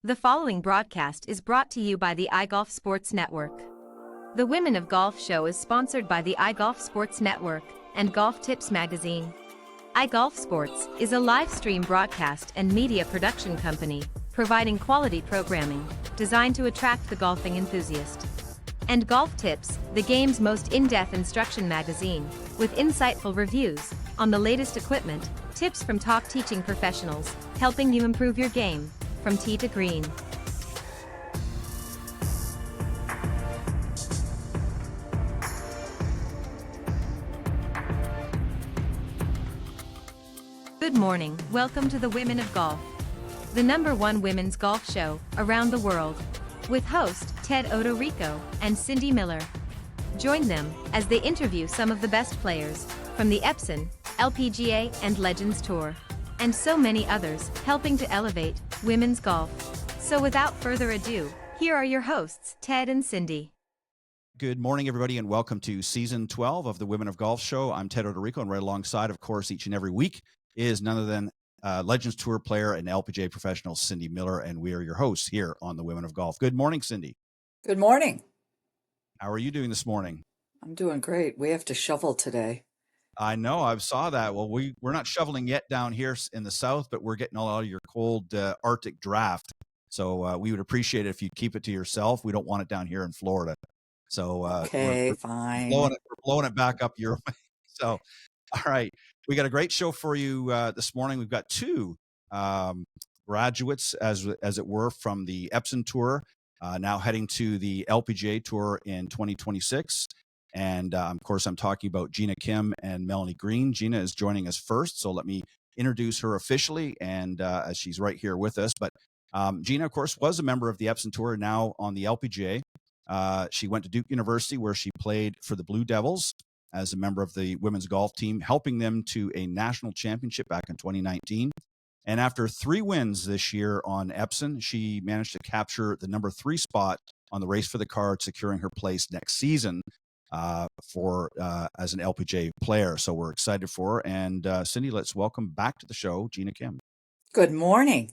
The following broadcast is brought to you by the iGolf Sports Network. The Women of Golf show is sponsored by the iGolf Sports Network and Golf Tips magazine. iGolf Sports is a live stream broadcast and media production company, providing quality programming designed to attract the golfing enthusiast. And Golf Tips, the game's most in-depth instruction magazine, with insightful reviews on the latest equipment, tips from top teaching professionals, helping you improve your game from tee to green. Good morning, welcome to the Women of Golf, the #1 women's golf show around the world, with host Ted Odorico and Cindy Miller. Join them as they interview some of the best players from the Epson, LPGA and Legends Tour, and so many others helping to elevate women's golf. So without further ado, here are your hosts, Ted and Cindy. Good morning, everybody, and welcome to Season 12 of the Women of Golf Show. I'm Ted Odorico, and right alongside, of course, each and every week is none other than Legends Tour player and LPGA professional Cindy Miller, and we are your hosts here on the Women of Golf. Good morning, Cindy. Good morning. How are you doing this morning? I'm doing great. We have to shovel today. I know, I saw that. Well, we're not shoveling yet down here in the south, but we're getting all out of your cold Arctic draft. So we would appreciate it if you keep it to yourself. We don't want it down here in Florida. So Okay, we're fine. blowing it back up your way. So, all right. We got a great show for you this morning. We've got two graduates, as it were, from the Epson Tour, now heading to the LPGA Tour in 2026. And of course, I'm talking about Gina Kim and Melanie Green. Gina is joining us first, so let me introduce her officially, and as she's right here with us. But Gina, of course, was a member of the Epson Tour, now on the LPGA. She went to Duke University, where she played for the Blue Devils as a member of the women's golf team, helping them to a national championship back in 2019. And after 3 wins this year on Epson, she managed to capture the number 3 spot on the Race for the Card, securing her place next season as an LPGA player. So we're excited for her. And Cindy, let's welcome back to the show, Gina Kim. Good morning.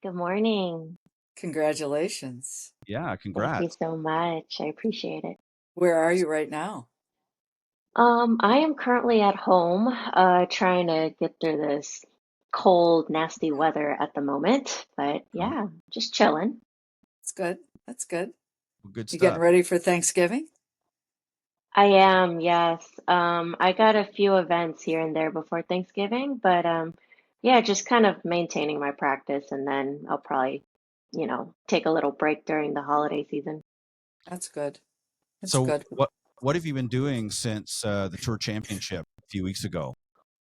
Good morning. Congratulations. Yeah, congrats. Thank you so much. I appreciate it. Where are you right now? I am currently at home, trying to get through this cold, nasty weather at the moment. But yeah, just chilling. That's good. That's good. Well, good You stuff. getting ready for Thanksgiving? I am, yes. I got a few events here and there before Thanksgiving, but yeah, just kind of maintaining my practice, and then I'll probably, take a little break during the holiday season. That's good. That's So good. what have you been doing since the Tour Championship a few weeks ago?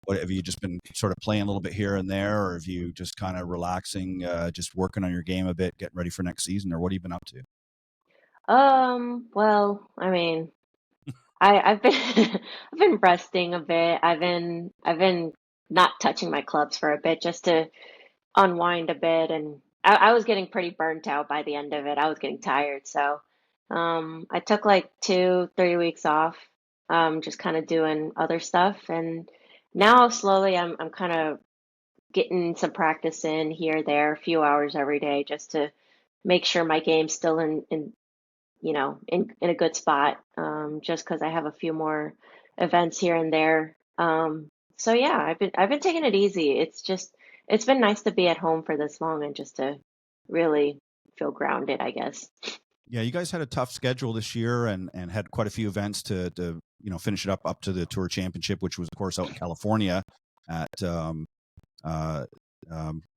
What have you just been sort of playing a little bit here and there, or have you just kind of relaxing, just working on your game a bit, getting ready for next season, or what have you been up to? Well, I mean, I've been I've been resting a bit. I've been not touching my clubs for a bit just to unwind a bit, and I was getting pretty burnt out by the end of it. I was getting tired, so I took like 2, 3 weeks off, just kind of doing other stuff, and now slowly I'm kind of getting some practice in here, there, a few hours every day, just to make sure my game's still in a good spot. Just because I have a few more events here and there. So yeah, I've been taking it easy. It's been nice to be at home for this long and just to really feel grounded, I guess. Yeah, you guys had a tough schedule this year and had quite a few events to finish it up to the Tour Championship, which was, of course, out in California at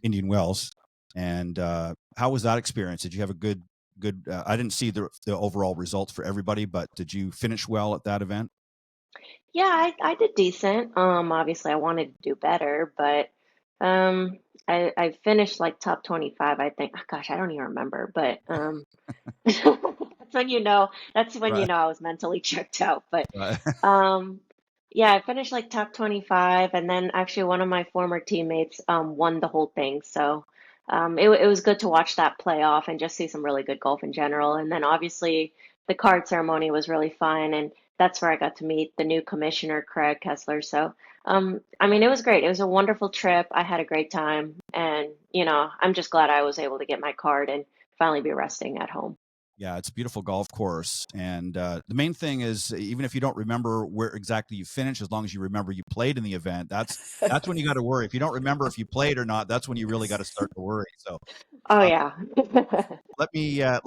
Indian Wells. And how was that experience? Did you have a good? I didn't see the overall results for everybody, but did you finish well at that event? Yeah, I did decent. Obviously I wanted to do better, but I finished like top 25, I think. Oh, gosh, I don't even remember, but that's when you know I was mentally checked out. But Right. yeah, I finished like top 25, and then actually one of my former teammates won the whole thing. So it was good to watch that play off and just see some really good golf in general. And then obviously the card ceremony was really fun, and that's where I got to meet the new commissioner, Craig Kessler. So, I mean, it was great. It was a wonderful trip. I had a great time, and I'm just glad I was able to get my card and finally be resting at home. Yeah, it's a beautiful golf course, and the main thing is, even if you don't remember where exactly you finished, as long as you remember you played in the event, that's when you got to worry. If you don't remember if you played or not, that's when you really got to start to worry. So Oh uh, yeah. let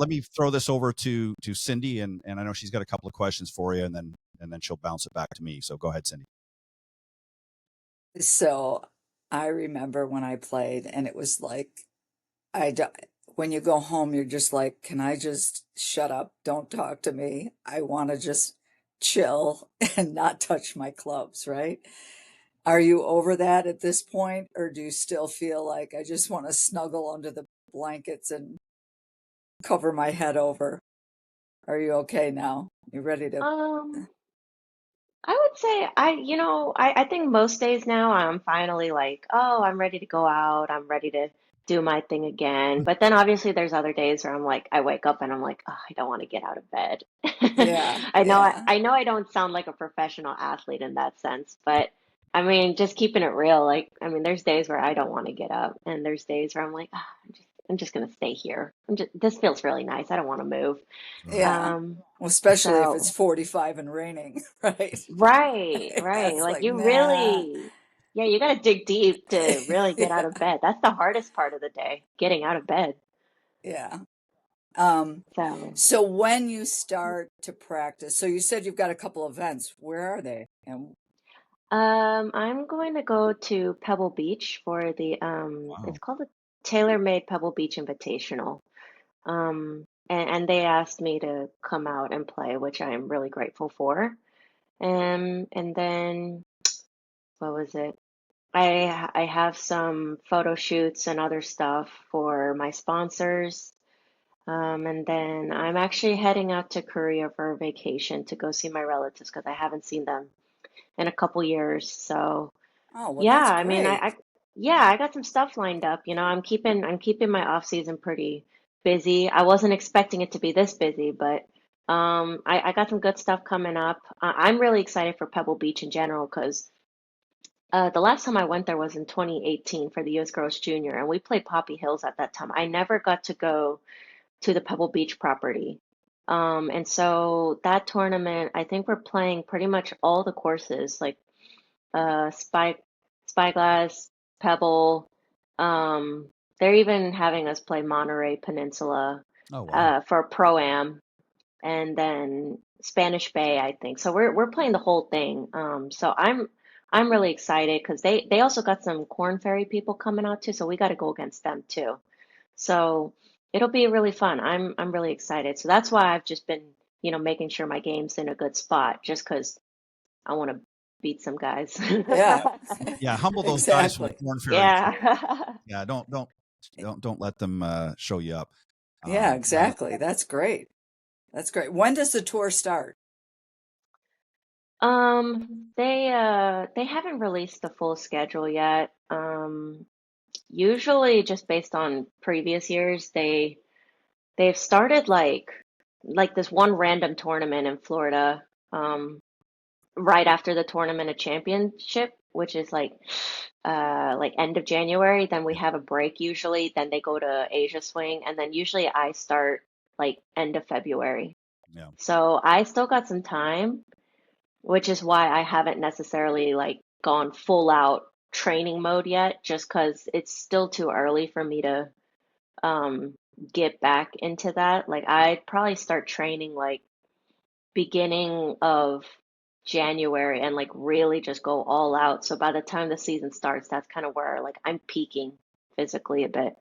me throw this over to Cindy, and I know she's got a couple of questions for you, and then she'll bounce it back to me. So go ahead, Cindy. So I remember when I played, and it was like, I do- when you go home, you're just like, can I just shut up? Don't talk to me. I want to just chill and not touch my clubs, right? Are you over that at this point, or do you still feel like I just want to snuggle under the blankets and cover my head over? Are you okay now? You ready to? Um, I would say I think most days now I'm finally like, oh, I'm ready to go out. I'm ready to do my thing again. But then obviously there's other days where I'm like, I wake up and I'm like, oh, I don't want to get out of bed. Yeah, I know yeah, I don't sound like a professional athlete in that sense, but I mean, just keeping it real, like, I mean, there's days where I don't want to get up, and there's days where I'm like, ah, I'm just gonna stay here. This feels really nice. I don't want to move. Right. yeah. Um, Well, especially if it's so 45 and raining, right? right, right. That's Like like, you nah. really, yeah, you gotta dig deep to really get out Yeah, of bed. That's the hardest part of the day, getting out of bed. yeah. Um, So, so when you start to practice, so you said you've got a couple events. Where are they? And I'm going to go to Pebble Beach for it's Wow. called the Tailor-Made Pebble Beach Invitational. And they asked me to come out and play, which I am really grateful for. And then what was it? I have some photo shoots and other stuff for my sponsors. And then I'm actually heading out to Korea for a vacation to go see my relatives because I haven't seen them in a couple years. So oh, well, yeah, that's I mean, great. yeah, I got some stuff lined up. I'm keeping my off season pretty busy. I wasn't expecting it to be this busy, but I got some good stuff coming up. I'm really excited for Pebble Beach in general because the last time I went there was in 2018 for the US Girls Junior, and we played Poppy Hills at that time. I never got to go to the Pebble Beach property. And so that tournament, I think we're playing pretty much all the courses, like Spyglass, Pebble. Um, they're even having us play Monterey Peninsula Oh, wow. for Pro-Am, and then Spanish Bay, I think. So we're playing the whole thing. So I'm really excited because they also got some Corn Ferry people coming out too, so we got to go against them too. So it'll be really fun. I'm really excited. So that's why I've just been, making sure my game's in a good spot, just because I want to beat some guys. Yeah, Yeah, humble those guys from the exactly. Corn Ferry Club. Yeah. Yeah, don't let them show you up. Yeah, Uh, exactly. That's great. That's great. When does the tour start? They haven't released the full schedule yet. Usually just based on previous years, they've started like this one random tournament in Florida, right after the Tournament of Championship, which is like end of January. Then we have a break usually. Then they go to Asia Swing, and then usually I start like end of February. yeah. So I still got some time, which is why I haven't necessarily like gone full out training mode yet, just because it's still too early for me to um get back into that. Like I'd probably start training like beginning of January and like really just go all out. So by the time the season starts, that's kind of where like I'm peaking physically a bit.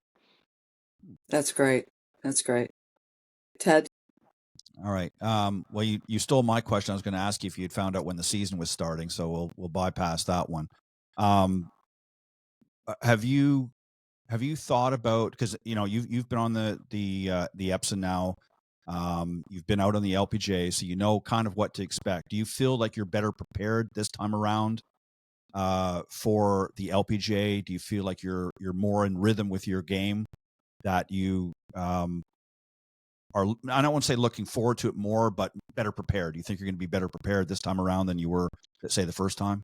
That's great. That's great. Ted? All right. Well, you stole my question. I was going to ask you if you'd found out when the season was starting, so we'll bypass that one. Um, have you thought about, because you've been on the Epson now, you've been out on the LPGA, so you know kind of what to expect. Do you feel like you're better prepared this time around for the LPGA? Do you feel like you're more in rhythm with your game, that you are, I don't want to say looking forward to it more, but better prepared? Do you think you're going to be better prepared this time around than you were, let's say, the first time?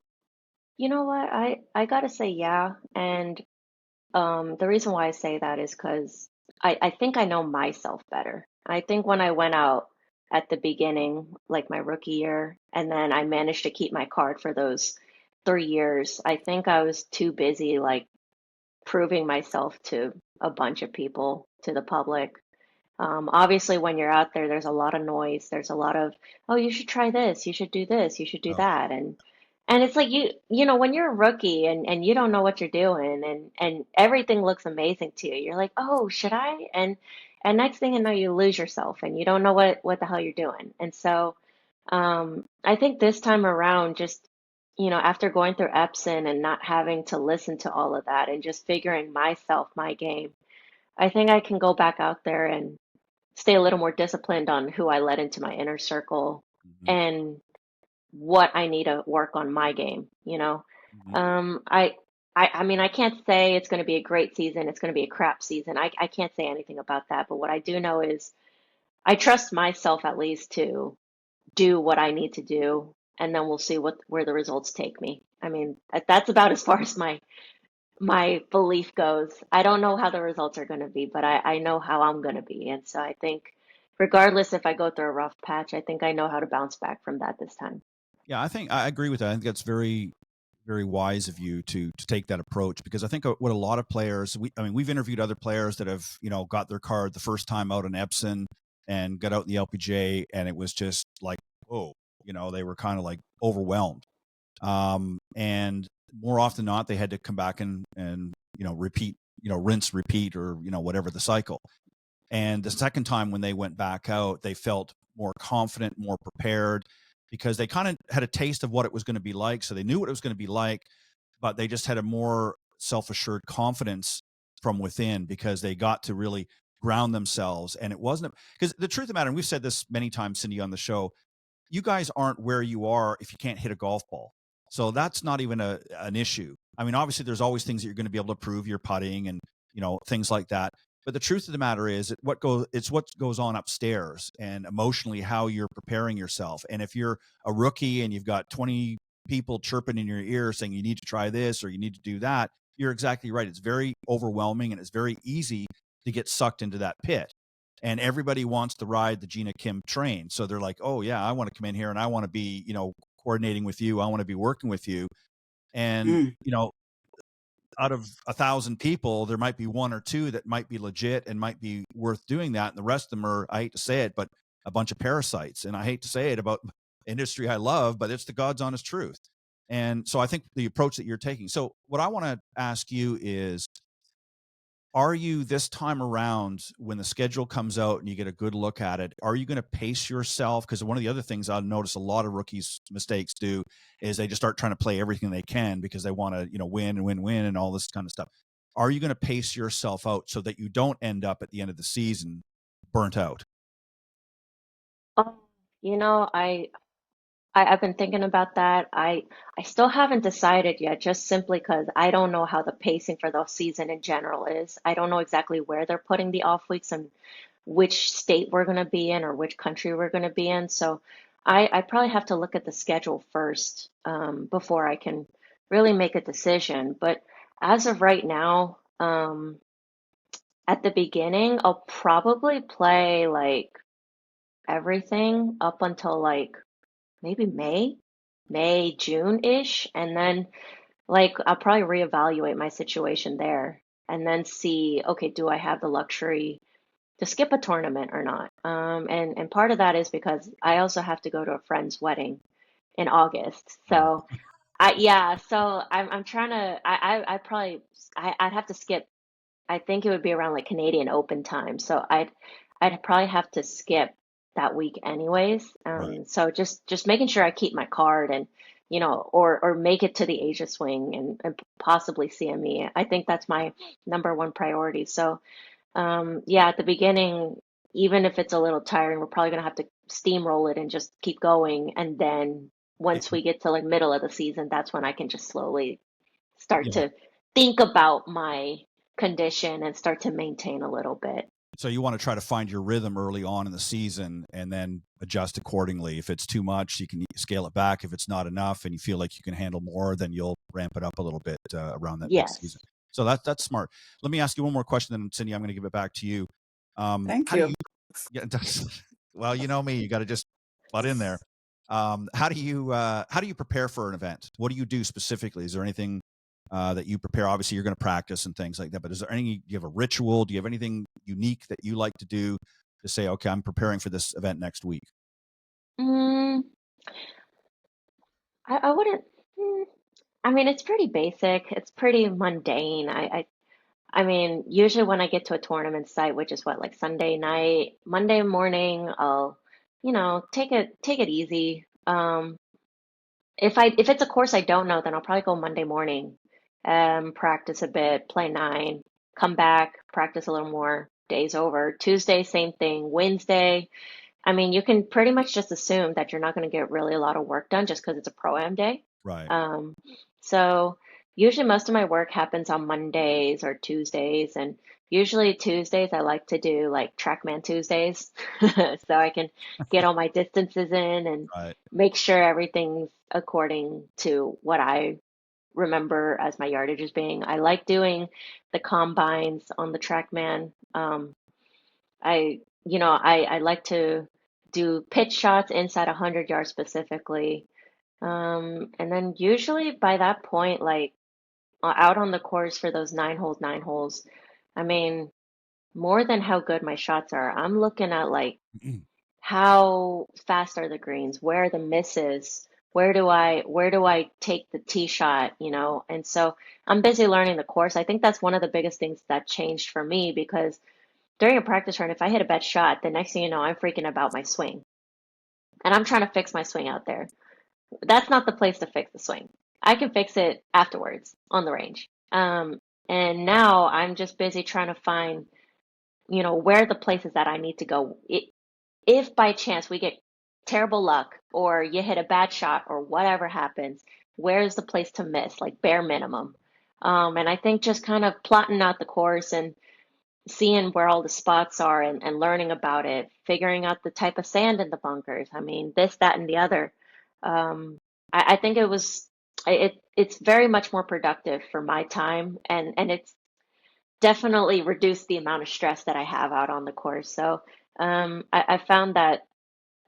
You know what? I gotta say, yeah. And the reason why I say that is because I think I know myself better. I think when I went out at the beginning, like my rookie year, and then I managed to keep my card for those 3 years, I think I was too busy like proving myself to a bunch of people, to the public. Obviously, when you're out there, there's a lot of noise. There's a lot of, oh, you should try this, you should do this, you should do Oh, that, and it's like you know when you're a rookie and you don't know what you're doing and everything looks amazing to you. You're like, oh, should I? And next thing you know, you lose yourself and you don't know what the hell you're doing. And so I think this time around, just after going through Epson and not having to listen to all of that and just figuring myself, my game, I think I can go back out there and stay a little more disciplined on who I let into my inner circle mhm, and what I need to work on my game, you know. mhm. Um, I I mean I can't say it's going to be a great season, it's going to be a crap season. I can't say anything about that, but what I do know is I trust myself at least to do what I need to do, and then we'll see where the results take me. I mean, that's about as far as my belief goes. I don't know how the results are going to be, but I know how I'm going to be. And so I think, regardless if I go through a rough patch, I think I know how to bounce back from that this time. Yeah, I think I agree with that. I think that's very, very wise of you to take that approach, because I think what a lot of players, I mean, we've interviewed other players that have, got their card the first time out in Epson and got out in the LPGA, and it was just like, whoa, they were kind of like overwhelmed. And more often than not, they had to come back and repeat, rinse, repeat, or whatever the cycle. And the second time when they went back out, they felt more confident, more prepared, because they kind of had a taste of what it was going to be like. So they knew what it was going to be like, but they just had a more self-assured confidence from within, because they got to really ground themselves. And it wasn't, because the truth of the matter, and we've said this many times, Cindy, on the show, you guys aren't where you are if you can't hit a golf ball. So that's not even an issue. I mean, obviously there's always things that you're going to be able to prove, your putting and, things like that. But the truth of the matter is it's what goes on upstairs, and emotionally how you're preparing yourself. And if you're a rookie and you've got 20 people chirping in your ear saying you need to try this or you need to do that, you're exactly right. It's very overwhelming, and it's very easy to get sucked into that pit. And everybody wants to ride the Gina Kim train. So they're like, oh yeah, I want to come in here and I want to be, coordinating with you. I want to be working with you. And, Mm. out of 1,000 people, there might be one or two that might be legit and might be worth doing that. And the rest of them are, I hate to say it, but a bunch of parasites. And I hate to say it about industry I love, but it's the God's honest truth. And so I think the approach that you're taking. So what I want to ask you is, are you, this time around, when the schedule comes out and you get a good look at it, are you going to pace yourself? Because one of the other things I've noticed a lot of rookies mistakes do is they just start trying to play everything they can because they want to, win and win and all this kind of stuff. Are you going to pace yourself out so that you don't end up at the end of the season burnt out? Oh, you know, I've been thinking about that. I still haven't decided yet, just simply because I don't know how the pacing for the season in general is. I don't know exactly where they're putting the off weeks and which state we're going to be in or which country we're going to be in. So I probably have to look at the schedule first before I can really make a decision. But as of right now, at the beginning, I'll probably play like everything up until like maybe June-ish, and then like I'll probably reevaluate my situation there and then see, okay, do I have the luxury to skip a tournament or not? And part of that is because I also have to go to a friend's wedding in August. Oh, So so I'm trying to I probably I'd have to skip. I think it would be around like Canadian Open time. So I'd probably have to skip that week anyways. right. So just making sure I keep my card and or make it to the Asia swing and possibly CME. I think that's my number one priority. So yeah, at the beginning, even if it's a little tiring, we're probably gonna have to steamroll it and just keep going. And then once we get to like middle of the season, that's when I can just slowly start Yeah. to think about my condition and start to maintain a little bit. So you want to try to find your rhythm early on in the season and then adjust accordingly. If it's too much, you can scale it back. If it's not enough and you feel like you can handle more, then you'll ramp it up a little bit around that next season. Yes. So that's smart. Let me ask you one more question, then Mm-hmm. Cindy, I'm going to give it back to you. Thank How do you. you? Yeah, well, you know me. You got to just butt in there. How do you prepare for an event? What do you do specifically? Is there anything that you prepare? Obviously, you're going to practice and things like that. But is there any? Do you have a ritual? Do you have anything unique that you like to do to say, okay, I'm preparing for this event next week? Mm, I wouldn't. mm, I mean, it's pretty basic. It's pretty mundane. I mean, usually when I get to a tournament site, which is what, like Sunday night, Monday morning, I'll, take it easy. If it's a course I don't know, then I'll probably go Monday morning, practice a bit, play nine, come back, practice a little more. Days over. Tuesday, same thing. Wednesday, I mean, you can pretty much just assume that you're not going to get really a lot of work done just because it's a pro-am day. Right. Um, so usually most of my work happens on Mondays or Tuesdays, and usually Tuesdays I like to do like TrackMan Tuesdays, so I can get all my distances in and Right. make sure everything's according to what I remember as my yardages being. I like doing the combines on the TrackMan. I like to do pitch shots inside 100 yards specifically. And then usually by that point, like out on the course for those nine holes, I mean, more than how good my shots are, I'm looking at like how fast are the greens, where are the misses, where do I take the tee shot, And so I'm busy learning the course. I think that's one of the biggest things that changed for me because during a practice run, if I hit a bad shot, the next thing you know, I'm freaking about my swing. And I'm trying to fix my swing out there. That's not the place to fix the swing. I can fix it afterwards on the range. And now I'm just busy trying to find, where are the places that I need to go. If by chance we get terrible luck or you hit a bad shot or whatever happens, where's the place to miss, like bare minimum? And I think just kind of plotting out the course and seeing where all the spots are and learning about it, figuring out the type of sand in the bunkers. I mean, this, that, and the other. I think it's very much more productive for my time, and it's definitely reduced the amount of stress that I have out on the course. So I found that,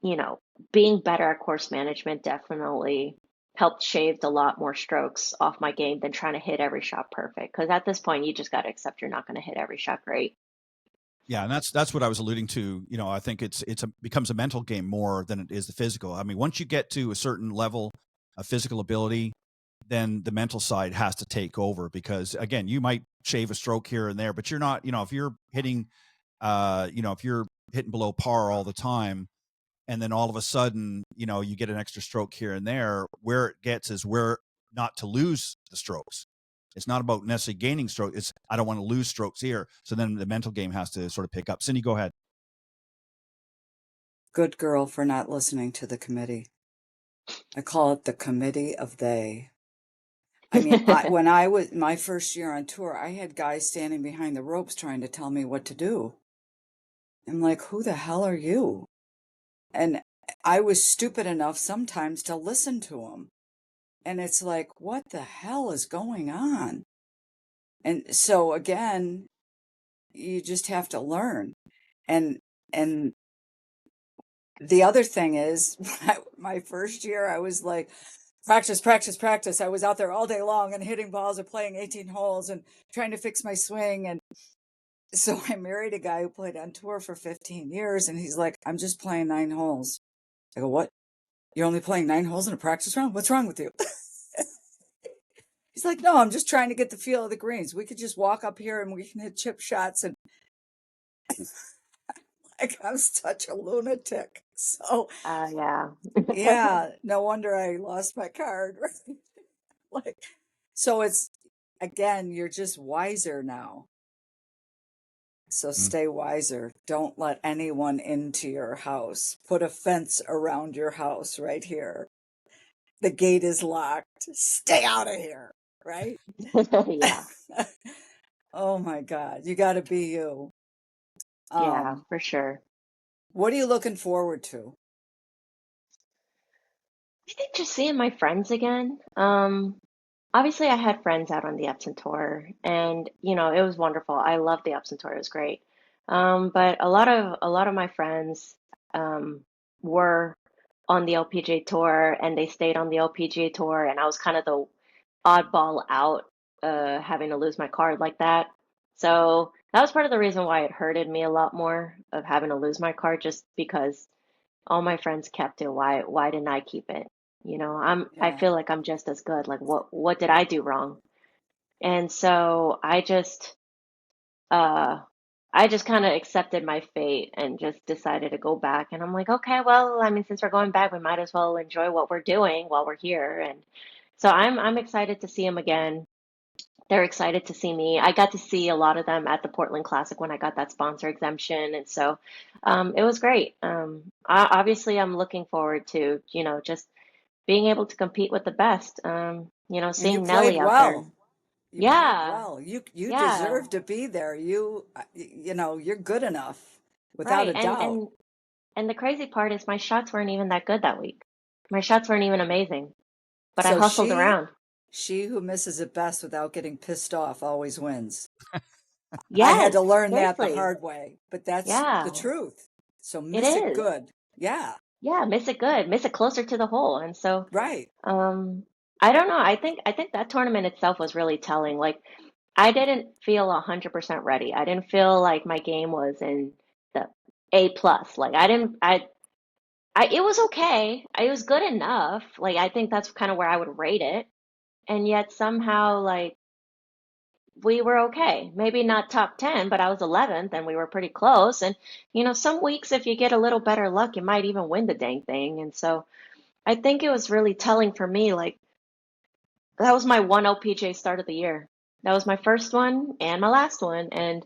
you know, being better at course management definitely helped shaved a lot more strokes off my game than trying to hit every shot perfect. Because at this point, you just got to accept you're not going to hit every shot great. Yeah, and that's what I was alluding to. I think becomes a mental game more than it is the physical. I mean, once you get to a certain level of physical ability, then the mental side has to take over because again, you might shave a stroke here and there, but you're not, if you're hitting if you're hitting below par all the time and then all of a sudden, you get an extra stroke here and there, where it gets is where not to lose the strokes. It's not about necessarily gaining stroke. It's I don't want to lose strokes here. So then the mental game has to sort of pick up. Cindy, go ahead. Good girl for not listening to the committee. I call it the committee of they. I mean, when I was my first year on tour, I had guys standing behind the ropes trying to tell me what to do. I'm like, who the hell are you? And I was stupid enough sometimes to listen to them. And it's like, what the hell is going on? And so again, you just have to learn. And and the other thing is, my first year, I was like, practice, practice, practice. I was out there all day long and hitting balls and playing 18 holes and trying to fix my swing. And so I married a guy who played on tour for 15 years. And he's like, I'm just playing 9 holes. I go, what? You're only playing 9 holes in a practice round? What's wrong with you? He's like, no, I'm just trying to get the feel of the greens. We could just walk up here and we can hit chip shots. And like, I'm such a lunatic. So, Yeah. yeah, no wonder I lost my card. Right? Like, so it's, again, you're just wiser now. So stay wiser. Don't let anyone into your house. Put a fence around your house right here. The gate is locked. Stay out of here. Right? Yeah. Oh my God. You got to be you. Yeah, Um, for sure. what are you looking forward to? I think just seeing my friends again. Obviously I had friends out on the Epson tour and it was wonderful. I loved the Epson tour. It was great. But a lot of my friends were on the LPGA tour and they stayed on the LPGA tour and I was kind of the oddball out having to lose my card like that. So that was part of the reason why it hurted me a lot more of having to lose my card just because all my friends kept it. Why didn't I keep it? I Yeah. feel like I'm just as good. Like what did I do wrong? And so uh I just kind of accepted my fate and just decided to go back. And I'm like, okay, well, I mean, since we're going back, we might as well enjoy what we're doing while we're here. And so I'm excited to see them again. They're excited to see me. I got to see a lot of them at the Portland Classic when I got that sponsor exemption, and so it was great. Obviously, I'm looking forward to just being able to compete with the best. And you Seeing played Nelly out there. well. You played Yeah, well. You yeah, deserve to be there. You're good enough, without right. a And doubt. and and the crazy part is my shots weren't even that good that week. My shots weren't even amazing, but I So hustled around. she who misses it best without getting pissed off always wins. I had Yes, to learn that the seriously. hard way, but that's the Yeah, truth. So it miss it is. good. Yeah, Yeah, miss it good, miss it closer to the hole. And so right. Um, I don't know. I think that tournament itself was really telling. Like I didn't feel 100% ready. I didn't feel like my game was in the A plus. Like I didn't I it was okay. It was good enough. Like I think that's kind of where I would rate it. And yet somehow like we were okay. Maybe not top 10, but I was 11th and we were pretty close. And some weeks if you get a little better luck, you might even win the dang thing. And so I think it was really telling for me like that was my one LPGA start of the year. That was my first one and my last one, and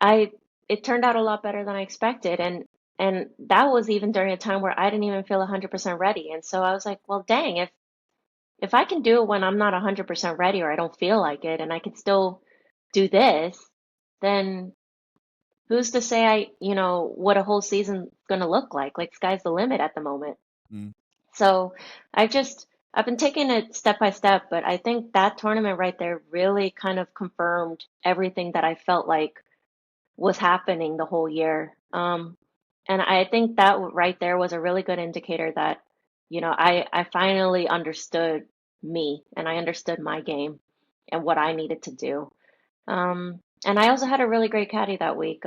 I it turned out a lot better than I expected, and that was even during a time where I didn't even feel 100% ready. And so I was like, well, dang, if I can do it when I'm not 100% ready or I don't feel like it, and I can still do this, then who's to say what a whole season's gonna look like? Like sky's the limit at the moment. Mm. So I've been taking it step by step, but I think that tournament right there really kind of confirmed everything that I felt like was happening the whole year. And I think that right there was a really good indicator that, I finally understood me and I understood my game and what I needed to do. And I also had a really great caddy that week.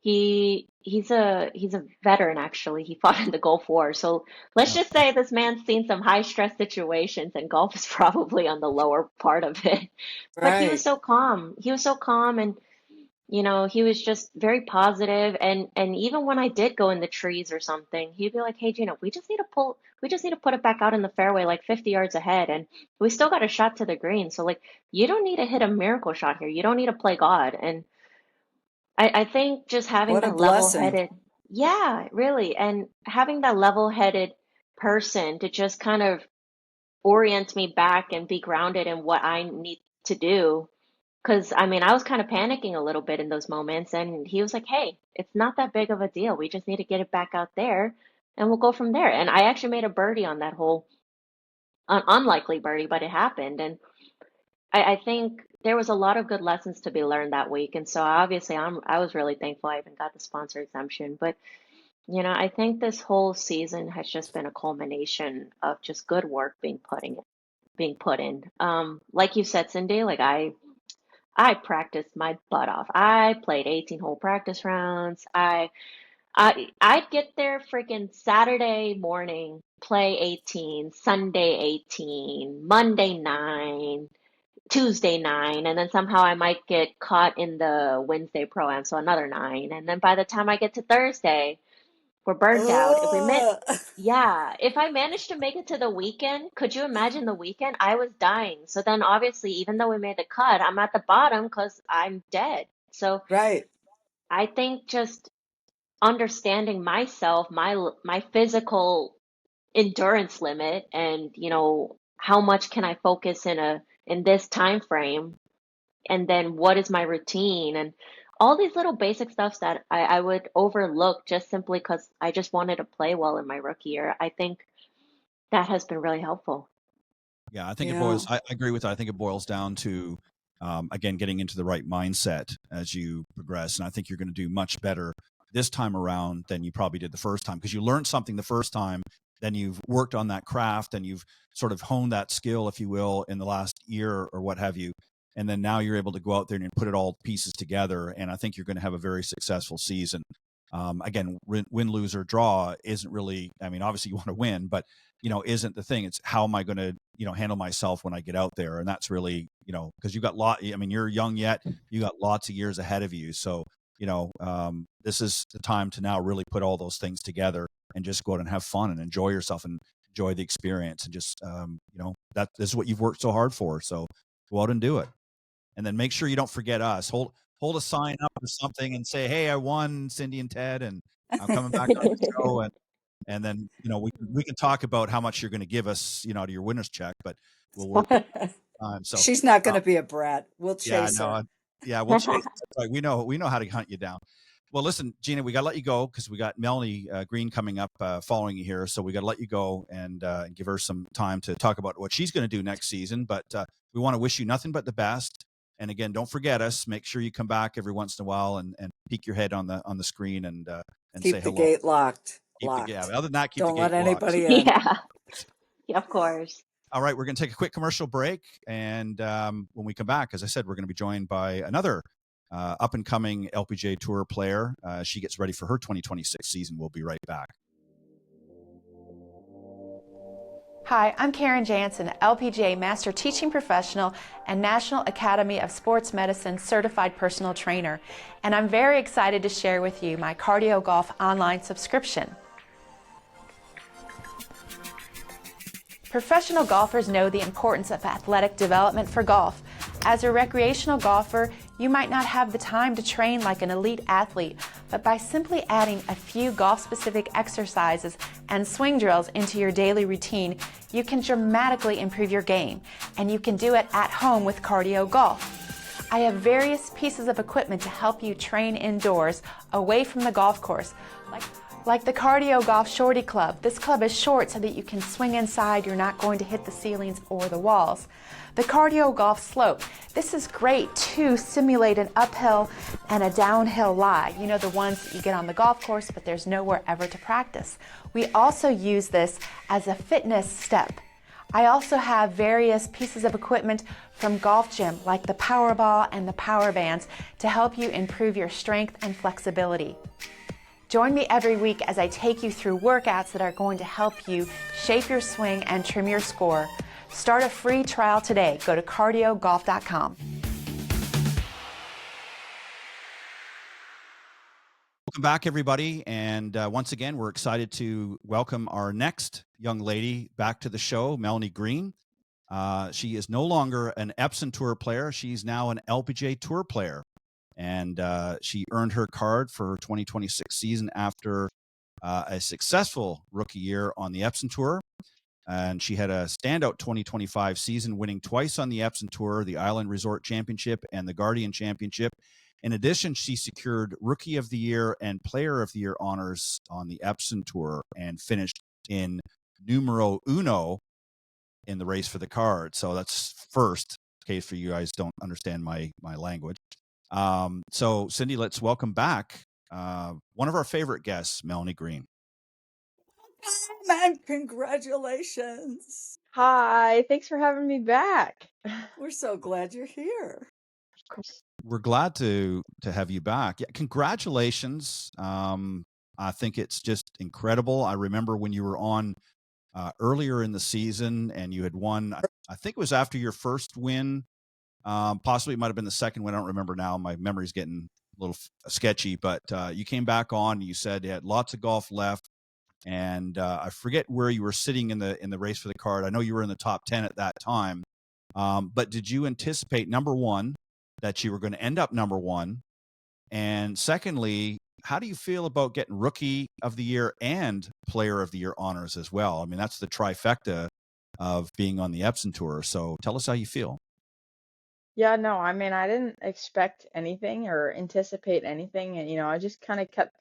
He's a veteran actually. He fought in the Gulf War. So let's Oh, just say this man's seen some high stress situations and golf is probably on the lower part of it. But he was Right. so calm. He was so calm and he was just very positive and even when I did go in the trees or something, he'd be like, "Hey Gina, we just need to put it back out in the fairway like 50 yards ahead and we still got a shot to the green. So like you don't need to hit a miracle shot here. You don't need to play God." And I think just having What a that blessing. level-headed, yeah, really, and having that level-headed person to just kind of orient me back and be grounded in what I need to do. Because I mean, I was kind of panicking a little bit in those moments, and he was like, "Hey, it's not that big of a deal. We just need to get it back out there, and we'll go from there." And I actually made a birdie on that hole, an unlikely birdie, but it happened. And I think there was a lot of good lessons to be learned that week, and so obviously I was really thankful I even got the sponsor exemption. But I think this whole season has just been a culmination of just good work being put in. Like you said, Cindy, like I practiced my butt off. I played 18-hole practice rounds. I'd get there freaking Saturday morning, play 18, Sunday 18, Monday 9. Tuesday 9, and then somehow I might get caught in the Wednesday pro-am, so another 9. And then by the time I get to Thursday, we're burnt out. Ugh. Yeah, if I managed to make it to the weekend, could you imagine the weekend? I was dying. So then obviously, even though we made the cut, I'm at the bottom because I'm dead. So Right. I think just understanding myself, my physical endurance limit, and how much can I focus in this time frame and then what is my routine and all these little basic stuffs that I would overlook just simply because I just wanted to play well in my rookie year. I think that has been really helpful. Yeah, I think it Yeah. boils. I agree with that. I think it boils down to, again, getting into the right mindset as you progress. And I think you're going to do much better this time around than you probably did the first time, because you learned something the first time, then you've worked on that craft and you've sort of honed that skill, if you will, in the last year or what have you. And then now you're able to go out there and put it all pieces together. And I think you're going to have a very successful season. Again, win, lose, or draw isn't really, I mean, obviously you want to win, but isn't the thing. It's how am I going to, handle myself when I get out there? And that's really, because you've got you're young yet, you got lots of years ahead of you. So, this is the time to now really put all those things together and just go out and have fun and enjoy yourself and enjoy the experience. And just, this is what you've worked so hard for. So go out and do it. And then make sure you don't forget us. Hold a sign up or something and say, hey, I won, Cindy and Ted, and I'm coming back on the show. And then, we can talk about how much you're going to give us, to your winner's check, but we'll work time. So She's not going to be a brat. We'll chase her. Yeah, we'll chase. Right. We know how to hunt you down. Well, listen, Gina, we got to let you go because we got Melanie Green coming up following you here. So we got to let you go and give her some time to talk about what she's going to do next season. But we want to wish you nothing but the best. And again, don't forget us. Make sure you come back every once in a while and peek your head on the screen and keep say the hello. Gate locked. Other than that, keep Don't the gate let anybody locked. in. Yeah, of course. All right, we're going to take a quick commercial break. And when we come back, as I said, we're going to be joined by another up-and-coming LPGA Tour player. She gets ready for her 2026 season. We'll be right back. Hi, I'm Karen Jansen, LPGA Master Teaching Professional and National Academy of Sports Medicine Certified Personal Trainer, and I'm very excited to share with you my Cardio Golf online subscription. Professional golfers know the importance of athletic development for golf. As a recreational golfer, you might not have the time to train like an elite athlete, but by simply adding a few golf-specific exercises and swing drills into your daily routine, you can dramatically improve your game, and you can do it at home with Cardio Golf. I have various pieces of equipment to help you train indoors, away from the golf course, like the Cardio Golf Shorty Club. This club is short so that you can swing inside, you're not going to hit the ceilings or the walls. The Cardio Golf Slope. This is great to simulate an uphill and a downhill lie. You know, the ones that you get on the golf course, but there's nowhere ever to practice. We also use this as a fitness step. I also have various pieces of equipment from Golf Gym, like the Powerball and the Power Bands, to help you improve your strength and flexibility. Join me every week as I take you through workouts that are going to help you shape your swing and trim your score. Start a free trial today. Go to cardiogolf.com. Welcome back, everybody. And once again, we're excited to welcome our next young lady back to the show, Melanie Green. She is no longer an Epson Tour player. She's now an LPGA Tour player. And she earned her card for her 2026 season after a successful rookie year on the Epson Tour. And she had a standout 2025 season, winning twice on the Epson Tour, the Island Resort Championship and the Guardian Championship. In addition, she secured Rookie of the Year and Player of the Year honors on the Epson Tour and finished in numero uno in the race for the card. So that's first, in case for you guys don't understand my language. So Cindy, let's welcome back one of our favorite guests, Melanie Green. Man, congratulations. Hi, thanks for having me back. We're so glad you're here. Of course. We're glad to have you back. Yeah, congratulations. I think it's just incredible. I remember when you were on earlier in the season and you had won, I think it was after your first win. Possibly it might have been the second win. I don't remember now. My memory's getting a little sketchy, but you came back on, you said you had lots of golf left. And I forget where you were sitting in the race for the card. I know you were in the top 10 at that time. But did you anticipate, number one, that you were going to end up number one? And secondly, how do you feel about getting Rookie of the Year and Player of the Year honors as well? I mean, that's the trifecta of being on the Epson Tour. So tell us how you feel. Yeah, no, I mean, I didn't expect anything or anticipate anything. And, I just kind of kept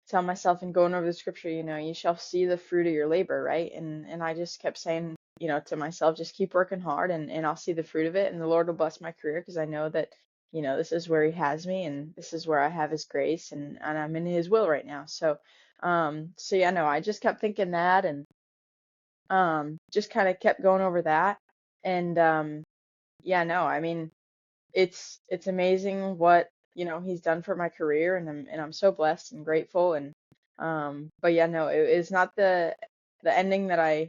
telling myself and going over the scripture, you shall see the fruit of your labor, right? And I just kept saying, to myself, just keep working hard and I'll see the fruit of it. And the Lord will bless my career because I know that, this is where He has me and this is where I have His grace and I'm in His will right now. So yeah, no, I just kept thinking that and just kind of kept going over that. And yeah, no, I mean, it's amazing what he's done for my career, and I'm so blessed and grateful. And but yeah, no, it's not the ending that I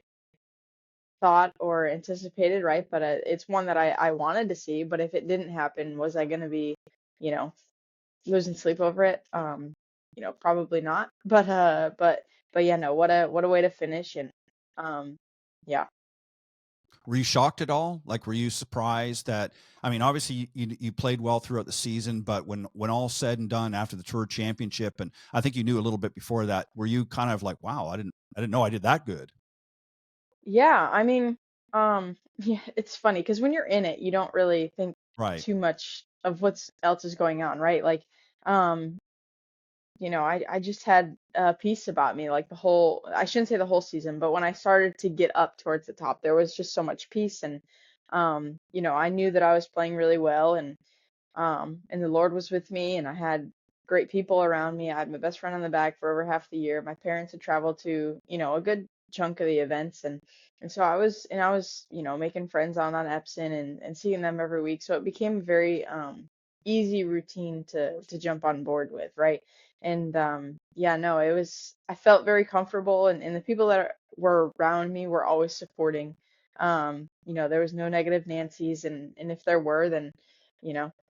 thought or anticipated, right? But it's one that I wanted to see. But if it didn't happen, was I going to be you know losing sleep over it? Probably not. But yeah, no, what a way to finish. And um yeah. Were you shocked at all? Like, were you surprised that? I mean, obviously you played well throughout the season, but when all said and done after the Tour Championship, and I think you knew a little bit before that, were you kind of like, wow, I didn't know I did that good? Yeah, I mean, yeah, it's funny because when you're in it, you don't really think Right. too much of what's else is going on, right? Like, um, I just had peace about me, like I shouldn't say the whole season, but when I started to get up towards the top, there was just so much peace. And I knew that I was playing really well, and the Lord was with me, and I had great people around me. I had my best friend on the back for over half the year. My parents had traveled to, a good chunk of the events, and so I was, making friends on Epson and seeing them every week. So it became a very easy routine to jump on board with, right? And yeah, no, I felt very comfortable, and the people that were around me were always supporting. There was no negative Nancy's, and if there were, then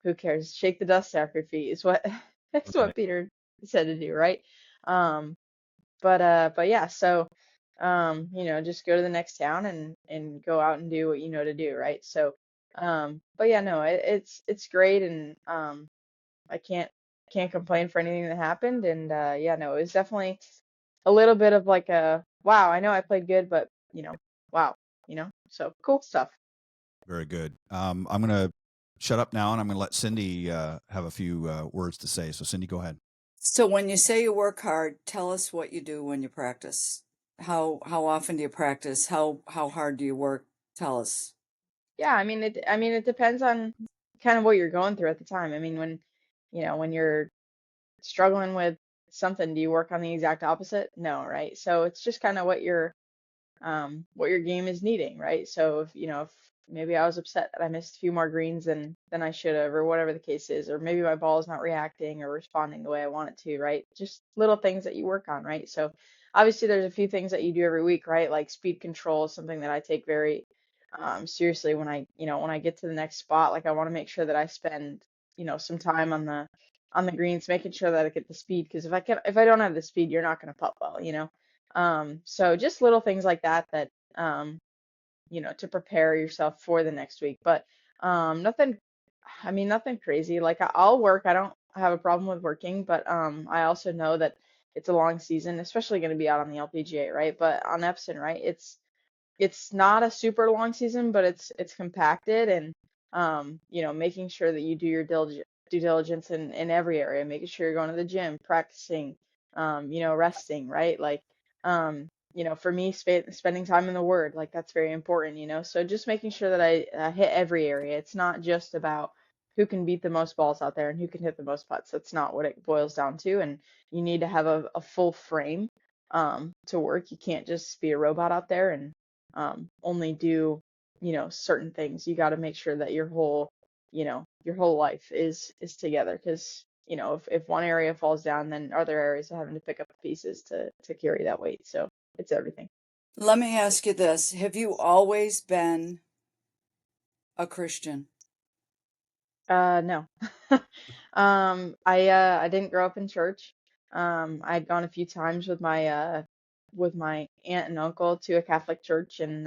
who cares? Shake the dust off your feet is what that's Right. what Peter said to do, right? Um, but yeah, so just go to the next town and go out and do what you know to do, right? But yeah, no, it's great, and I can't complain for anything that happened. And yeah, no, it was definitely a little bit of like a wow, I know I played good, but wow, so cool stuff. Very good. I'm gonna shut up now, and I'm gonna let Cindy have a few words to say. So, Cindy, go ahead. So when you say you work hard, tell us what you do when you practice. How often do you practice? How hard do you work? Tell us. Yeah, I mean it depends on kind of what you're going through at the time. I mean, when you're struggling with something, do you work on the exact opposite? No, right? So it's just kind of what your game is needing, right? So if maybe I was upset that I missed a few more greens than I should have, or whatever the case is, or maybe my ball is not reacting or responding the way I want it to, right? Just little things that you work on, right? So obviously there's a few things that you do every week, right? Like speed control is something that I take very seriously when I get to the next spot. Like I want to make sure that I spend, some time on the greens, making sure that I get the speed, because if I don't have the speed, you're not going to putt well. So just little things like that, to prepare yourself for the next week. But nothing, I mean, nothing crazy. Like I'll work. I don't have a problem with working, but I also know that it's a long season, especially going to be out on the LPGA, right? But on Epson, right? It's not a super long season, but it's compacted. And making sure that you do your due diligence in every area, making sure you're going to the gym, practicing, resting, right? Like for me, spending time in the Word, like that's very important. So just making sure that I hit every area. It's not just about who can beat the most balls out there and who can hit the most putts. That's not what it boils down to. And you need to have a full frame to work. You can't just be a robot out there and only do certain things. You got to make sure that your whole life is together, because if one area falls down, then other areas are having to pick up the pieces to carry that weight. So it's everything. Let me ask you this. Have you always been a Christian? No. I didn't grow up in church. I'd gone a few times with my aunt and uncle to a Catholic church in